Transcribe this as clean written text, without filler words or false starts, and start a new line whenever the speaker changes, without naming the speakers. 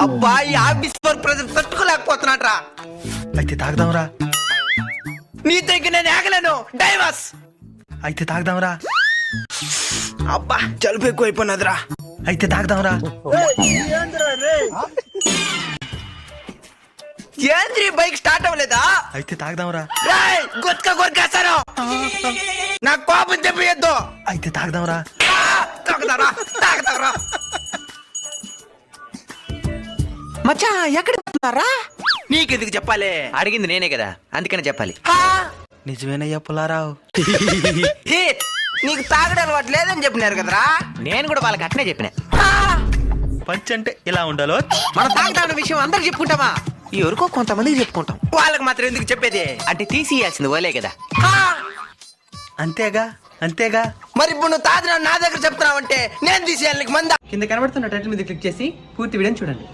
అబ్బా ఈ office work pressure తట్టుకోలేకపోతున్నాట్రా.
అయితే తాగదాంరా.
నీ దగ్గర నేను ఆగలేను. డైవర్స్.
అయితే తాగదాంరా.
అబ్బా జలుబు ఎక్కువ అయిపోయినదిరా.
అయితే తాగదాంరా.
ఏంద్రీ బైక్ స్టార్ట్ అవ్వలేదా?
అయితే తాగదాంరా.
గొత్తుక కొరికేస్తాను. నాకు కోపం తెప్పియద్దు.
అయితే తాగదాంరా.
తాగుతారా. మచ్చా ఎక్కడ పోతున్నారా? నీకెందుకు చెప్పాలి?
అడిగింది నేనే కదా, అందుకని చెప్పాలి.
నిజమేనయ్యా పుల్లారావు.
హే, నీకు తాగడం అలవాటు లేదని చెప్పినారు కదరా.
నేను కూడా వాళ్ళకి అట్నే చెప్పిన.
పంచ్ అంటే ఇలా ఉండాలో.
మనం తాగుతాన్న విషయం అందరికి చెప్పుకుంటామా? ఎవరికో కొంతమందికి చెప్పుకుంటాం. వాళ్ళకి మాత్రం ఎందుకు చెప్పేది?
అంటే తీసియాల్సింది ఓలే కదా.
అంతేగా అంతేగా.
మరి ఇప్పుడు నువ్వు తాగిన నా దగ్గర చెప్తున్నావంటే నేను తీసేయాలి నీకు మంద.
కింద కనబడుతున్న టైటిల్ మీద క్లిక్ చేసి పూర్తి వీడియోని చూడండి.